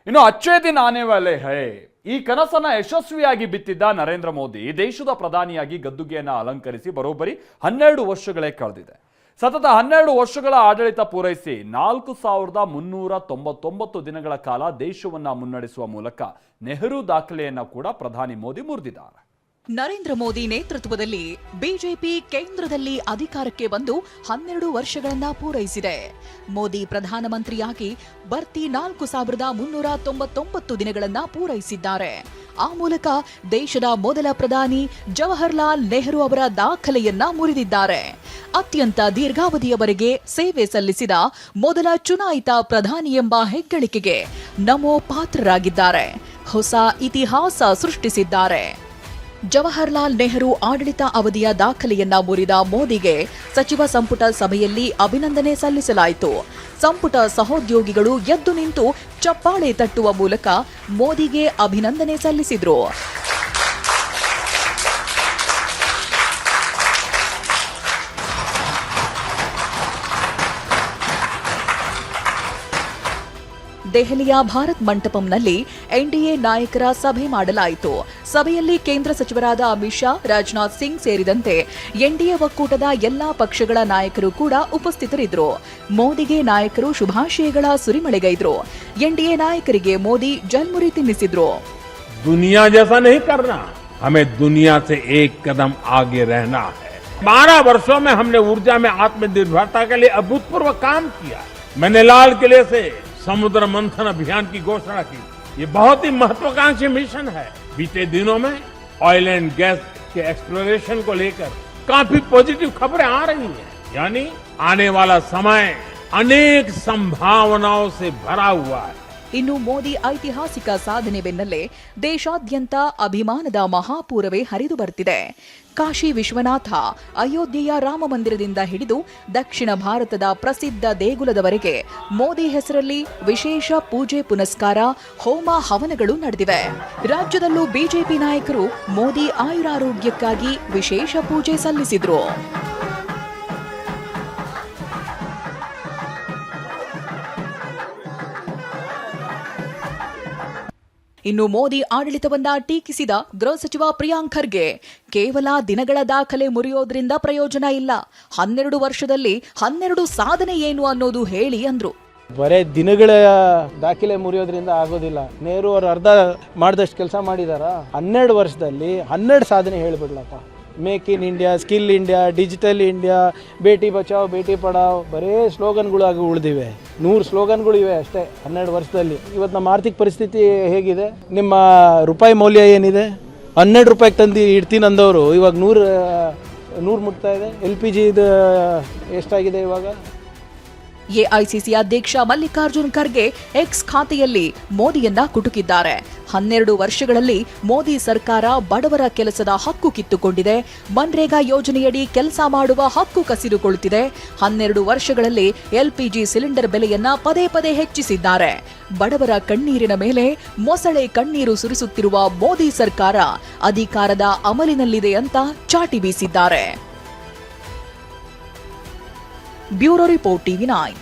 ಇನ್ನು ಅಚ್ಚೇ ದಿನ ಆನೆ ವಾಲೆ ಹೈ ಈ ಕನಸನ್ನ ಯಶಸ್ವಿಯಾಗಿ ಬಿತ್ತಿದ್ದ ನರೇಂದ್ರ ಮೋದಿ ದೇಶದ ಪ್ರಧಾನಿಯಾಗಿ ಗದ್ದುಗೆಯನ್ನ ಅಲಂಕರಿಸಿ ಬರೋಬ್ಬರಿ 12 ವರ್ಷಗಳೇ ಕಳೆದಿದೆ. ಸತತ 12 ವರ್ಷಗಳ ಆಡಳಿತ ಪೂರೈಸಿ 4399 ದಿನಗಳ ಕಾಲ ದೇಶವನ್ನ ಮುನ್ನಡೆಸುವ ಮೂಲಕ ನೆಹರು ದಾಖಲೆಯನ್ನ ಕೂಡ ಪ್ರಧಾನಿ ಮೋದಿ ಮುರಿದಿದ್ದಾರೆ. ನರೇಂದ್ರ ಮೋದಿ ನೇತೃತ್ವದಲ್ಲಿ ಬಿಜೆಪಿ ಕೇಂದ್ರದಲ್ಲಿ ಅಧಿಕಾರಕ್ಕೆ ಬಂದು 12 ವರ್ಷಗಳನ್ನ ಪೂರೈಸಿದೆ. ಮೋದಿ ಪ್ರಧಾನಮಂತ್ರಿಯಾಗಿ ಬರ್ತಿ 4399 ದಿನಗಳನ್ನ ಪೂರೈಸಿದ್ದಾರೆ. ಆ ಮೂಲಕ ದೇಶದ ಮೊದಲ ಪ್ರಧಾನಿ ಜವಾಹರ್ಲಾಲ್ ನೆಹರು ಅವರ ದಾಖಲೆಯನ್ನ ಮುರಿದಿದ್ದಾರೆ. ಅತ್ಯಂತ ದೀರ್ಘಾವಧಿಯವರೆಗೆ ಸೇವೆ ಸಲ್ಲಿಸಿದ ಮೊದಲ ಚುನಾಯಿತ ಪ್ರಧಾನಿ ಎಂಬ ಹೆಗ್ಗಳಿಕೆಗೆ ನಮೋ ಪಾತ್ರರಾಗಿದ್ದಾರೆ. ಹೊಸ ಇತಿಹಾಸ ಸೃಷ್ಟಿಸಿದ್ದಾರೆ. ಜವಾಹರ್ಲಾಲ್ ನೆಹರು ಆಡಳಿತ ಅವಧಿಯ ದಾಖಲೆಯನ್ನ ಮುರಿದ ಮೋದಿಗೆ ಸಚಿವ ಸಂಪುಟ ಸಭೆಯಲ್ಲಿ ಅಭಿನಂದನೆ ಸಲ್ಲಿಸಲಾಯಿತು. ಸಂಪುಟ ಸಹೋದ್ಯೋಗಿಗಳು ಎದ್ದು ನಿಂತು ಚಪ್ಪಾಳೆ ತಟ್ಟುವ ಮೂಲಕ ಮೋದಿಗೆ ಅಭಿನಂದನೆ ಸಲ್ಲಿಸಿದ್ರು. ದೆಹಲಿಯ ಭಾರತ್ ಮಂಟಪಂನಲ್ಲಿ ಎನ್ಡಿಎ ನಾಯಕರ ಸಭೆ ಮಾಡಲಾಯಿತು. ಸಭೆಯಲ್ಲಿ ಕೇಂದ್ರ ಸಚಿವರಾದ ಅಮಿತ್ ಶಾ, ರಾಜನಾಥ್ ಸಿಂಗ್ ಸೇರಿದಂತೆ ಎನ್ಡಿಎ ಒಕ್ಕೂಟದ ಎಲ್ಲಾ ಪಕ್ಷಗಳ ನಾಯಕರು ಕೂಡ ಉಪಸ್ಥಿತರಿದ್ದರು. ಮೋದಿಗೆ ನಾಯಕರು ಶುಭಾಶಯಗಳ ಸುರಿಮಳೆಗೈದ್ರು. ಎನ್ಡಿಎ ನಾಯಕರಿಗೆ ಮೋದಿ ಜಲ್ಮುರಿ ತಿನ್ನಿಸಿದ್ರು. दुनिया जैसा नहीं करना, हमें दुनिया से एक कदम आगे रहना है. 12 वर्षों में हमने ऊर्जा में आत्मनिर्भरता के लिए अभूतपूर्व काम किया. मैंने लाल किले से समुद्र मंथन अभियान की घोषणा की. ये बहुत ही महत्वाकांक्षी मिशन है. बीते दिनों में ऑयल एंड गैस के एक्सप्लोरेशन को लेकर काफी पॉजिटिव खबरें आ रही हैं. यानी आने वाला समय अनेक संभावनाओं से भरा हुआ है. ಇನ್ನು ಮೋದಿ ಐತಿಹಾಸಿಕ ಸಾಧನೆ ಬೆನ್ನಲ್ಲೇ ದೇಶಾದ್ಯಂತ ಅಭಿಮಾನದ ಮಹಾಪೂರವೇ ಹರಿದು ಬರ್ತಿದೆ. ಕಾಶಿ ವಿಶ್ವನಾಥ, ಅಯೋಧ್ಯೆಯ ರಾಮ ಮಂದಿರದಿಂದ ಹಿಡಿದು ದಕ್ಷಿಣ ಭಾರತದ ಪ್ರಸಿದ್ಧ ದೇಗುಲದವರೆಗೆ ಮೋದಿ ಹೆಸರಲ್ಲಿ ವಿಶೇಷ ಪೂಜೆ ಪುನಸ್ಕಾರ, ಹೋಮ ಹವನಗಳು ನಡೆದಿವೆ. ರಾಜ್ಯದಲ್ಲೂ ಬಿಜೆಪಿ ನಾಯಕರು ಮೋದಿ ಆಯುರಾರೋಗ್ಯಕ್ಕಾಗಿ ವಿಶೇಷ ಪೂಜೆ ಸಲ್ಲಿಸಿದ್ರು. ಇನ್ನು ಮೋದಿ ಆಡಳಿತವನ್ನ ಟೀಕಿಸಿದ ಗೃಹ ಸಚಿವ ಪ್ರಿಯಾಂಕ್ ಖರ್ಗೆ, ಕೇವಲ ದಿನಗಳ ದಾಖಲೆ ಮುರಿಯೋದ್ರಿಂದ ಪ್ರಯೋಜನ ಇಲ್ಲ, 12 ವರ್ಷದಲ್ಲಿ 12 ಸಾಧನೆ ಏನು ಅನ್ನೋದು ಹೇಳಿ ಅಂದ್ರು. ಬರೇ ದಿನಗಳ ದಾಖಲೆ ಮುರಿಯೋದ್ರಿಂದ ಆಗೋದಿಲ್ಲ. ನೆಹರು ಅವರು ಅರ್ಧ ಮಾಡಿದಷ್ಟು ಕೆಲಸ ಮಾಡಿದಾರ. 12 ವರ್ಷದಲ್ಲಿ 12 ಸಾಧನೆ ಹೇಳ್ಬಿಡ್ಲಪ್ಪ. Make in India, skill India, digital India, Beti Bachao Beti ಪಡಾವ್, ಬರೇ ಸ್ಲೋಗನ್ಗಳು ಆಗಿ ಉಳಿದಿವೆ. 100 ಸ್ಲೋಗನ್ಗಳು ಇವೆ ಅಷ್ಟೇ 12 ವರ್ಷದಲ್ಲಿ. ಇವತ್ತು ನಮ್ಮ ಆರ್ಥಿಕ ಪರಿಸ್ಥಿತಿ ಹೇಗಿದೆ? ನಿಮ್ಮ ರೂಪಾಯಿ ಮೌಲ್ಯ ಏನಿದೆ? 12 ರೂಪಾಯಿಗೆ ತಂದು ಇಡ್ತೀನಿ ಅಂದವರು ಇವಾಗ 100 ಮುಟ್ತಾ ಇದೆ. LPG ಇದು ಎಷ್ಟಾಗಿದೆ ಇವಾಗ? ಎಐಸಿಸಿ ಅಧ್ಯಕ್ಷ ಮಲ್ಲಿಕಾರ್ಜುನ್ ಖರ್ಗೆ ಎಕ್ಸ್ ಖಾತೆಯಲ್ಲಿ ಮೋದಿಯನ್ನ ಕುಟುಕಿದ್ದಾರೆ. 12 ವರ್ಷಗಳಲ್ಲಿ ಮೋದಿ ಸರ್ಕಾರ ಬಡವರ ಕೆಲಸದ ಹಕ್ಕು ಕಿತ್ತುಕೊಂಡಿದೆ. ಮನ್ರೇಗಾ ಯೋಜನೆಯಡಿ ಕೆಲಸ ಮಾಡುವ ಹಕ್ಕು ಕಸಿದುಕೊಳ್ಳುತ್ತಿದೆ. 12 ವರ್ಷಗಳಲ್ಲಿ LPG ಸಿಲಿಂಡರ್ ಬೆಲೆಯನ್ನ ಪದೇ ಪದೇ ಹೆಚ್ಚಿಸಿದ್ದಾರೆ. ಬಡವರ ಕಣ್ಣೀರಿನ ಮೇಲೆ ಮೊಸಳೆ ಕಣ್ಣೀರು ಸುರಿಸುತ್ತಿರುವ ಮೋದಿ ಸರ್ಕಾರ ಅಧಿಕಾರದ ಅಮಲಿನಲ್ಲಿದೆ ಅಂತ ಚಾಟಿ ಬೀಸಿದ್ದಾರೆ. Bureau report TV9.